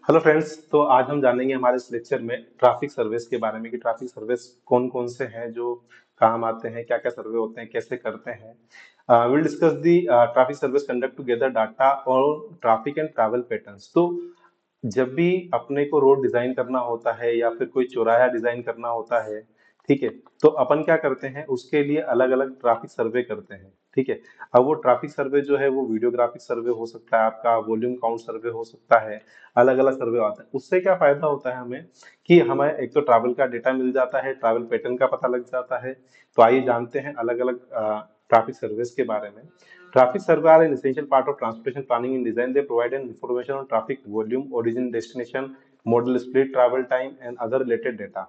Hello friends. तो आज हम जानेंगे हमारे इस लेक्चर में ट्रैफिक सर्विस के बारे में कि ट्रैफिक सर्विस कौन कौन से हैं जो काम आते हैं, क्या क्या सर्वे होते हैं, कैसे करते हैं। Will discuss the traffic service conduct together data और ट्रैफिक एंड ट्रैवल पैटर्न्स। तो जब भी अपने को रोड डिजाइन करना होता है या फिर कोई चौराहा डिजाइन करना होता है, ठीक है, तो अपन क्या करते हैं, उसके लिए अलग अलग ट्रैफिक सर्वे करते हैं। ठीक है। अब वो ट्रैफिक सर्वे जो है वो वीडियोग्राफिक सर्वे हो सकता है, आपका वॉल्यूम काउंट सर्वे हो सकता है, अलग अलग सर्वे आता है। उससे क्या फायदा होता है हमें कि हमें एक तो ट्रैवल का डेटा मिल जाता है, ट्रैवल पैटर्न का पता लग जाता है। तो आइए जानते हैं अलग अलग ट्रैफिक सर्विस के बारे में। Traffic survey are an essential part of transportation planning and design. They provide an information on traffic volume, origin, destination, modal split, travel time, and other related data.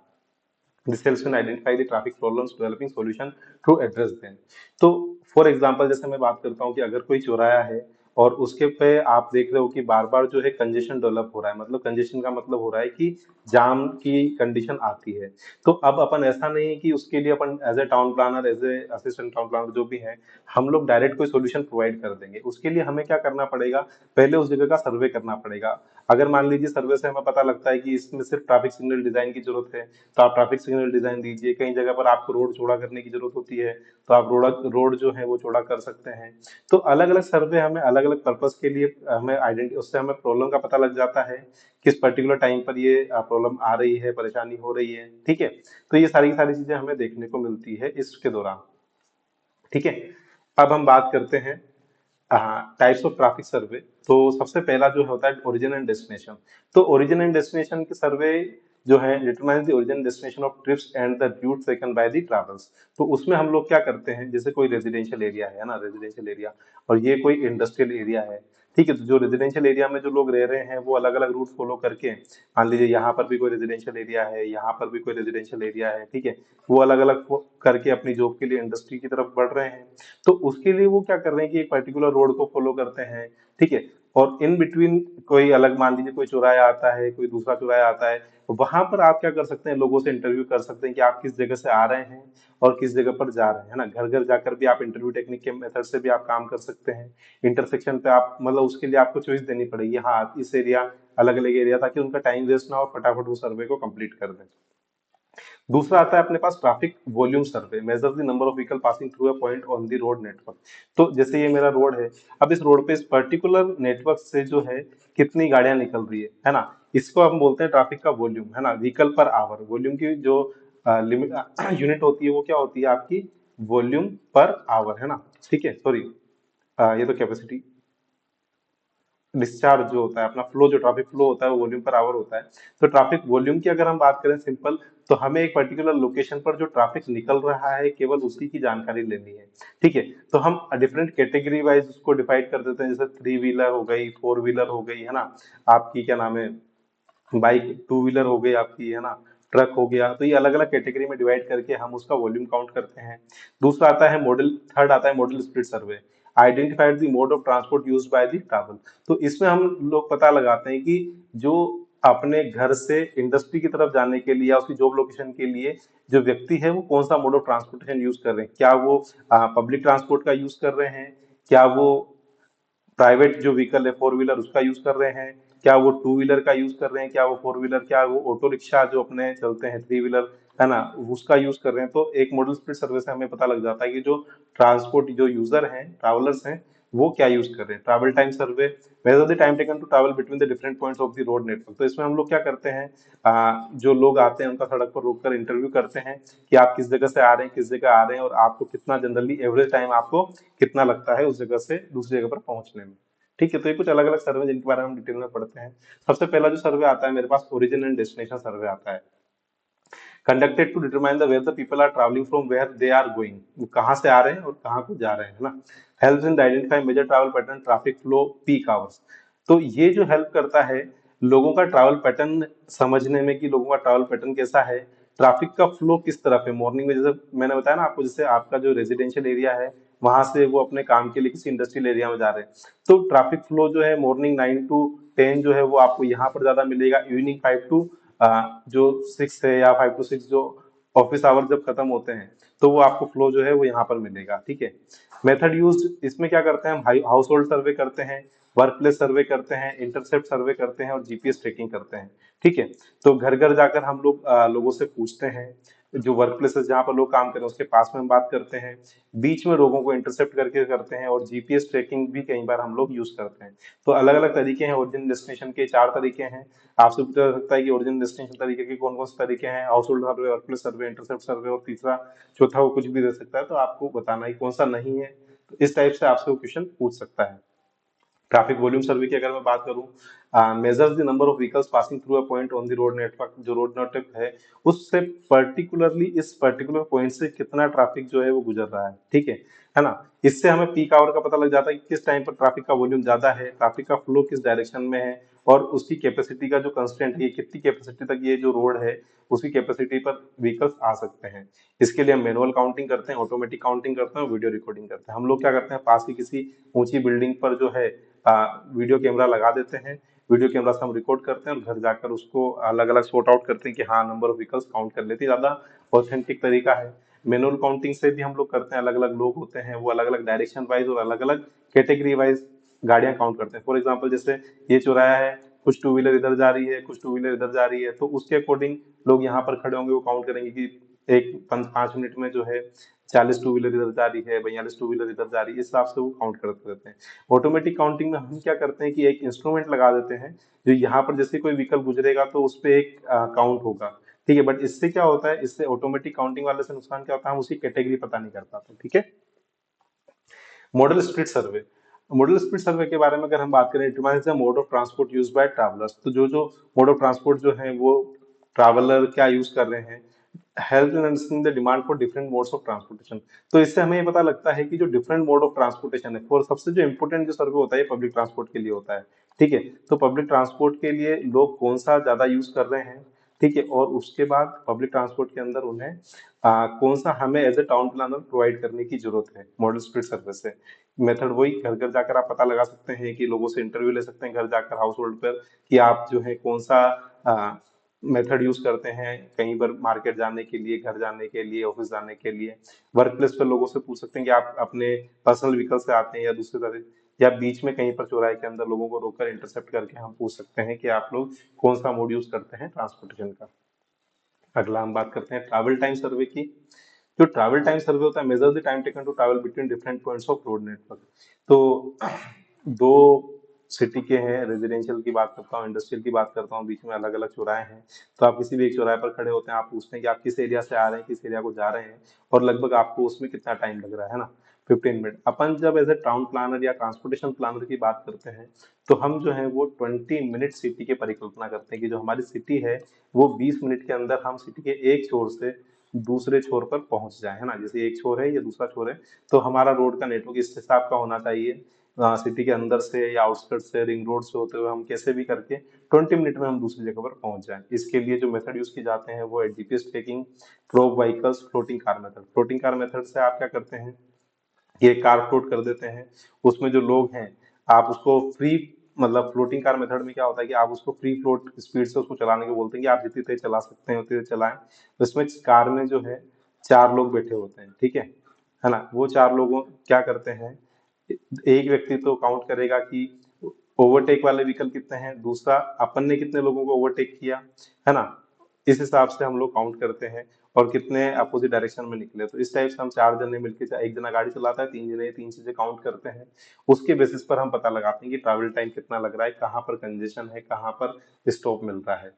This helps in identify the traffic problems, developing solution to address them. तो for example जैसे मैं बात करता हूँ कि अगर कोई चौराहा है और उसके पे आप देख रहे हो कि बार बार जो है कंजेशन डेवलप हो रहा है, मतलब कंजेशन का मतलब हो रहा है कि जाम की कंडीशन आती है। तो अब अपन ऐसा नहीं है कि उसके लिए अपन as a town planner, as a assistant town planner जो भी है, हम लोग डायरेक्ट कोई सोल्यूशन प्रोवाइड कर देंगे। उसके लिए हमें क्या करना पड़ेगा, पहले उस जगह का सर्वे करना पड़ेगा। अगर मान लीजिए सर्वे से हमें पता लगता है कि इसमें सिर्फ ट्रैफिक सिग्नल डिजाइन की जरूरत है, तो आप ट्रैफिक सिग्नल डिजाइन दीजिए। कई जगह पर आपको रोड चौड़ा करने की जरूरत होती है, तो आप रोड रोड जो है वो चौड़ा कर सकते हैं। तो अलग अलग सर्वे हमें अलग अलग पर्पस के लिए हमें आइडेंटिटी, उससे हमें प्रॉब्लम का पता लग जाता है, किस पर्टिकुलर टाइम पर ये प्रॉब्लम आ रही है, परेशानी हो रही है। ठीक है। तो ये सारी सारी चीजें हमें देखने को मिलती है इसके दौरान। ठीक है। अब हम बात करते हैं टाइप्स ऑफ ट्रैफिक सर्वे। तो सबसे पहला जो होता है ओरिजिन एंड डेस्टिनेशन। तो ओरिजिन एंड डेस्टिनेशन के सर्वे जो है determine the origin destination of trips and the route taken by the travels. तो उसमें हम लोग क्या करते हैं, जैसे कोई रेजिडेंशियल एरिया है ना, रेजिडेंशियल एरिया, और ये कोई इंडस्ट्रियल एरिया है। ठीक है। तो जो रेजिडेंशियल एरिया में जो लोग रह रहे हैं वो अलग अलग रूट फॉलो करके, मान लीजिए यहाँ पर भी कोई रेजिडेंशियल एरिया है, यहाँ पर भी कोई रेजिडेंशियल एरिया है, ठीक है, वो अलग अलग करके अपनी जॉब के लिए इंडस्ट्री की तरफ बढ़ रहे हैं। तो उसके लिए वो क्या कर रहे हैं कि एक पर्टिकुलर रोड को फॉलो करते हैं। ठीक है। और इन बिटवीन कोई अलग, मान लीजिए कोई चौराहा आता है, कोई दूसरा चौराहा आता है, वहां पर आप क्या कर सकते हैं, लोगों से इंटरव्यू कर सकते हैं कि आप किस जगह से आ रहे हैं और किस जगह पर जा रहे हैं, है ना। घर घर जाकर भी आप इंटरव्यू टेक्निक के मेथड से भी आप काम कर सकते हैं। इंटरसेक्शन पे आप, मतलब उसके लिए आपको चॉइस देनी पड़ेगी, हाँ इस एरिया, अलग अलग एरिया, ताकि उनका टाइम वेस्ट ना हो, फटाफट वो सर्वे को कंप्लीट कर दें। दूसरा आता है अपने पास traffic volume survey, measure the number of vehicle passing through a point on the road network. तो जैसे ये मेरा रोड है, अब इस रोड पे इस पर्टिकुलर नेटवर्क से जो है कितनी गाड़ियां निकल रही है ना, इसको हम बोलते हैं ट्रैफिक का वॉल्यूम, है ना। व्हीकल पर आवर, वॉल्यूम की जो लिमिट यूनिट होती है वो क्या होती है आपकी, वॉल्यूम पर आवर, है ना। ठीक है, सॉरी, ये तो कैपेसिटी, डिस्चार्ज जो होता है अपना फ्लो, जो ट्रैफिक फ्लो होता है वो वॉल्यूम पर आवर होता है। तो ट्रैफिक वॉल्यूम की अगर हम बात करें सिंपल, तो हमें एक पर्टिकुलर लोकेशन पर जो ट्रैफिक निकल रहा है केवल उसी की जानकारी लेनी है। ठीक है। तो हम डिफरेंट कैटेगरी वाइज उसको डिवाइड कर देते हैं, जैसे थ्री व्हीलर हो गई, फोर व्हीलर हो गई, है ना, आपकी क्या नाम है, बाइक, टू व्हीलर हो गई आपकी, है ना, ट्रक हो गया। तो ये अलग अलग कैटेगरी में डिवाइड करके हम उसका वॉल्यूम काउंट करते हैं। दूसरा आता है मॉडल, थर्ड आता है model split survey, identified the mode of transport used by the travel. तो इसमें हम लोग पता लगाते हैं कि जो अपने घर से इंडस्ट्री की तरफ जाने के लिए या उसकी जॉब लोकेशन के लिए जो व्यक्ति है वो कौन सा मोड ऑफ ट्रांसपोर्टेशन यूज कर रहे हैं, क्या वो पब्लिक ट्रांसपोर्ट का यूज कर रहे हैं, क्या वो प्राइवेट जो व्हीकल है फोर व्हीलर उसका यूज कर रहे हैं, क्या वो टू व्हीलर का यूज कर रहे हैं, क्या वो फोर व्हीलर, क्या वो ऑटो रिक्शा जो अपने चलते हैं थ्री व्हीलर, है ना, उसका यूज कर रहे हैं। तो एक मॉडल स्प्लिट सर्वे से हमें पता लग जाता है कि जो ट्रांसपोर्ट जो यूजर हैं, ट्रैवलर्स हैं, वो क्या यूज कर रहे हैं। Travel time survey, measure the time taken to travel between the different points of the road network. तो इसमें हम लोग क्या करते हैं, जो लोग आते हैं उनका सड़क पर रोककर इंटरव्यू करते हैं कि आप किस जगह से आ रहे हैं, किस जगह आ रहे हैं, और आपको कितना जनरली एवरेज टाइम आपको कितना लगता है उस जगह से दूसरी जगह पर पहुंचने में। ठीक है। तो ये कुछ अलग अलग सर्वे जिनके बारे में हम डिटेल में पढ़ते हैं। सबसे पहला जो सर्वे आता है मेरे पास, ओरिजिन एंड डेस्टिनेशन सर्वे आता है, conducted to determine the where the people are travelling from, where they are going, वो कहाँ से आ रहे हैं और कहाँ को जा रहे हैं, है ना। Helps in identify major travel pattern, traffic flow, peak hours. तो ये जो हेल्प करता है लोगों का ट्रैवल पैटर्न समझने में कि लोगों का ट्रैवल पैटर्न कैसा है, ट्रैफिक का फ्लो किस तरफ है। मॉर्निंग में जैसे मैंने बताया ना आपको, जैसे आपका जो रेजिडेंशियल एरिया है वहां से वो अपने काम के लिए किसी इंडस्ट्रियल एरिया में जा रहे हैं, तो ट्रैफिक फ्लो जो है मॉर्निंग 9 to 10 जो है वो आपको यहाँ पर ज्यादा मिलेगा। इवनिंग 5 to जो 6 है या 5 to 6 जो ऑफिस आवर जब खत्म होते हैं, तो वो आपको फ्लो जो है वो यहाँ पर मिलेगा। ठीक है। मेथड यूज, इसमें क्या करते हैं हम, हाउस होल्ड सर्वे करते हैं, वर्क प्लेस सर्वे करते हैं, इंटरसेप्ट सर्वे करते हैं और जीपीएस ट्रैकिंग करते हैं। ठीक है, तो घर घर जाकर हम लोग लोगों से पूछते हैं, जो वर्क प्लेसेस जहाँ पर लोग काम कर रहे हैं उसके पास में हम बात करते हैं, बीच में लोगों को इंटरसेप्ट करके करते हैं, और जीपीएस ट्रैकिंग भी कई बार हम लोग यूज करते हैं। तो अलग अलग तरीके हैं, ओरिजिन डेस्टिनेशन के 4 तरीके हैं। आपसे पूछा जा सकता है कि ओरिजिन डेस्टिनेशन तरीके के कौन कौन से तरीके हैं, हाउस होल्ड सर्वे, वर्क प्लेस सर्वे, इंटरसेप्ट सर्वे, और तीसरा चौथा वो कुछ भी दे सकता है, तो आपको बताना है कौन सा नहीं है। तो इस टाइप से आपसे वो क्वेश्चन पूछ सकता है। ट्रैफिक वॉल्यूम सर्वे की अगर मैं बात करूं, measures the number of vehicles passing through a point on the road network, जो रोड नेटवर्क है उससे पर्टिकुलरली इस पर्टिकुलर पॉइंट से कितना ट्रैफिक जो है वो गुजर रहा है ना। इससे हमें पीक आवर का पता लग जाता है कि किस टाइम पर ट्रैफिक का वॉल्यूम ज्यादा है, ट्रैफिक का फ्लो किस डायरेक्शन में है, और उसकी कैपेसिटी का जो कंस्ट्रेंट है, कितनी कैपेसिटी तक ये जो रोड है उसकी कैपेसिटी पर व्हीकल्स आ सकते हैं। इसके लिए हम मैनुअल काउंटिंग करते हैं, ऑटोमेटिक काउंटिंग करते हैं और वीडियो रिकॉर्डिंग करते हैं। हम लोग क्या करते हैं, पास की किसी ऊंची बिल्डिंग पर जो है वीडियो कैमरा लगा देते हैं, वीडियो कैमरा से हम रिकॉर्ड करते हैं और घर जाकर उसको अलग अलग सॉर्ट आउट करते हैं कि हाँ नंबर ऑफ व्हीकल्स काउंट कर लेते हैं, ज्यादा ऑथेंटिक तरीका है। मैनुअल काउंटिंग से भी हम लोग करते हैं, अलग अलग लोग होते हैं वो अलग अलग डायरेक्शन वाइज और अलग अलग कैटेगरी वाइज गाड़ियां काउंट करते हैं। फॉर एग्जाम्पल जैसे ये चौराया है, कुछ टू व्हीलर इधर जा रही है, कुछ टू व्हीलर इधर जा रही है, तो उसके अकॉर्डिंग लोग यहाँ पर खड़े होंगे, वो काउंट करेंगे कि एक 5 मिनट में जो है 40 टू व्हीलर इधर जा रही है, 42 टू व्हीलर इधर जा रही है, इस हिसाब से वो काउंट करते रहते हैं। ऑटोमेटिक काउंटिंग में हम क्या करते हैं कि एक इंस्ट्रूमेंट लगा देते हैं, जो यहाँ पर जैसे कोई व्हीकल गुजरेगा तो उस पे एक काउंट होगा। ठीक है, बट इससे क्या होता है, इससे ऑटोमेटिक काउंटिंग वाले से नुकसान क्या होता है, हम उसकी कैटेगरी पता नहीं कर पाते। ठीक है, मॉडल स्प्लिट सर्वे। मॉडल स्प्लिट सर्वे के बारे में अगर हम बात करें, it means the mode of transport used by travellers. तो जो जो मोड ऑफ ट्रांसपोर्ट जो है वो ट्रैवलर क्या यूज कर रहे हैं, help in understanding the demand for different modes of transportation. तो इससे हमें ये पता लगता है कि जो डिफरेंट मोड ऑफ ट्रांसपोर्टेशन है, और सबसे जो इंपॉर्टेंट जो सर्वे होता है पब्लिक ट्रांसपोर्ट के लिए होता है। ठीक है, तो पब्लिक ट्रांसपोर्ट के लिए लोग कौन सा ज्यादा यूज कर रहे हैं, ठीक है, और उसके बाद पब्लिक ट्रांसपोर्ट के अंदर उन्हें कौन सा हमें as a town planner provide करने की जरूरत है मॉडल स्प्लिट सर्वे से। मेथड वही, घर घर जाकर आप पता लगा सकते हैं कि लोगों से इंटरव्यू ले सकते हैं घर जाकर हाउस होल्ड पर, कि आप जो है कौन सा मेथड यूज करते हैं कहीं पर मार्केट जाने के लिए, घर जाने के लिए, ऑफिस जाने के लिए। वर्क प्लेस पर लोगों से पूछ सकते हैं कि आप अपने पर्सनल व्हीकल से आते हैं या दूसरे तरह, या बीच में कहीं पर चौराहे के अंदर लोगों को रोककर इंटरसेप्ट करके हम पूछ सकते हैं कि आप लोग कौन सा मोड यूज करते हैं ट्रांसपोर्टेशन का। अगला हम बात करते हैं ट्रैवल टाइम सर्वे की। जो ट्रैवल टाइम सर्वे होता है, measure the time taken to travel between different points of road network. तो दो सिटी के हैं, रेजिडेंशियल की बात करता हूँ, इंडस्ट्रियल की बात करता हूँ, बीच में अलग अलग चौराहे हैं। तो आप किसी भी एक चौराहे पर खड़े होते हैं, आप पूछते हैं कि आप किस एरिया से आ रहे हैं, किस एरिया को जा रहे हैं, और लगभग आपको उसमें कितना टाइम लग रहा है ना, 15 मिनट। अपन जब एज ए टाउन प्लानर या ट्रांसपोर्टेशन प्लानर की बात करते हैं, तो हम जो है वो 20 मिनट सिटी की परिकल्पना करते हैं, कि जो हमारी सिटी है वो 20 मिनट के अंदर हम सिटी के एक छोर से दूसरे छोर पर पहुंच जाए, है ना। जैसे एक छोर है या दूसरा छोर है, तो हमारा रोड का नेटवर्क इस हिसाब का होना चाहिए, सिटी के अंदर से या आउटस्कर्ट से, रिंग रोड से होते हुए हम कैसे भी करके 20 मिनट में हम दूसरी जगह पर पहुंच जाएं। इसके लिए जो मेथड यूज किए जाते हैं वो है GPS tracking, probe vehicles, floating curve method. Floating curve method से आप क्या करते हैं, ये कार फ्लोट कर देते हैं, उसमें जो लोग हैं आप उसको फ्री, मतलब फ्लोटिंग कार मेथड में क्या होता है कि आप उसको फ्री फ्लोट स्पीड से उसको चलाने को बोलते हैं, कि आप जितनी तेज चला सकते हैं उतनी तेज चलाएं। तो इसमें कार में जो है 4 लोग बैठे होते हैं, ठीक है ना। वो 4 लोगों क्या करते हैं, एक व्यक्ति तो काउंट करेगा कि ओवरटेक वाले व्हीकल कितने हैं, दूसरा अपन ने कितने लोगों को ओवरटेक किया, है ना। इस हिसाब से हम लोग काउंट करते हैं, और कितने अपोजिट डायरेक्शन में निकले। तो इस टाइप से हम 4 जने मिलकर, एक जना गाड़ी चलाता है, 3 जने ये 3 चीजें काउंट करते हैं। उसके बेसिस पर हम पता लगाते हैं कि ट्रैवल टाइम कितना लग रहा है, कहाँ पर कंजेशन है, कहाँ पर स्टॉप मिल रहा है।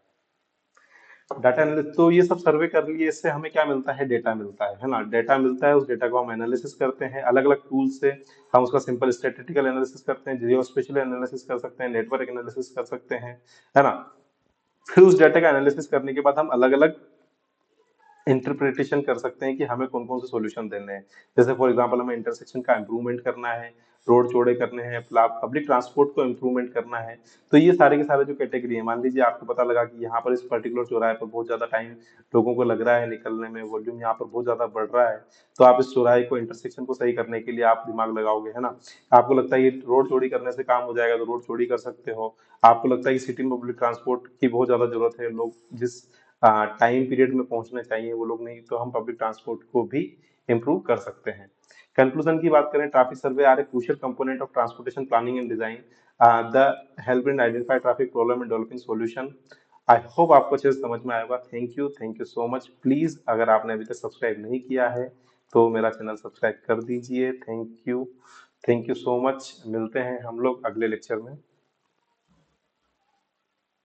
डाटा एनालिसिस, तो ये सब सर्वे कर लिए, इससे हमें क्या मिलता है, डेटा मिलता है ना। डेटा मिलता है, उस डेटा को हम एनालिसिस करते हैं अलग अलग टूल से। हम उसका सिंपल स्टैटिस्टिकल एनालिसिस करते हैं, जियो स्पेशल एनालिसिस कर सकते हैं, नेटवर्क एनालिसिस कर सकते हैं, है ना। फिर उस डेटा का एनालिसिस करने के बाद हम अलग अलग इंटरप्रिटेशन कर सकते हैं कि हमें कौन कौन से सॉल्यूशन देने हैं। जैसे फॉर एग्जांपल हमें इंटरसेक्शन का इंप्रूवमेंट करना है, रोड चौड़े करने हैं, पब्लिक ट्रांसपोर्ट को इंप्रूवमेंट करना है। तो ये सारे के सारे जो कैटेगरी है, मान लीजिए आपको पता लगा कि यहाँ पर इस पर्टिकुलर चौराहे पर बहुत ज्यादा टाइम लोगों को लग रहा है निकलने में, वॉल्यूम यहाँ पर बहुत ज्यादा बढ़ रहा है, तो आप इस चौराहे को, इंटरसेक्शन को सही करने के लिए आप दिमाग लगाओगे, है ना। आपको लगता है ये रोड चौड़ी करने से काम हो जाएगा, तो रोड चौड़ी कर सकते हो। आपको लगता है कि सिटी में पब्लिक ट्रांसपोर्ट की बहुत ज्यादा जरूरत है, लोग जिस टाइम पीरियड में पहुंचना चाहिए वो लोग नहीं, तो हम पब्लिक ट्रांसपोर्ट को भी इम्प्रूव कर सकते हैं। कंक्लूजन की बात करें, traffic survey are a crucial component of transportation planning and design. The help in identify traffic problem in developing solution. I hope आपको अच्छे से समझ में आएगा। Thank you so much. Please अगर आपने अभी तक सब्सक्राइब नहीं किया है तो मेरा चैनल सब्सक्राइब कर दीजिए। Thank you so much. मिलते हैं हम लोग अगले लेक्चर में।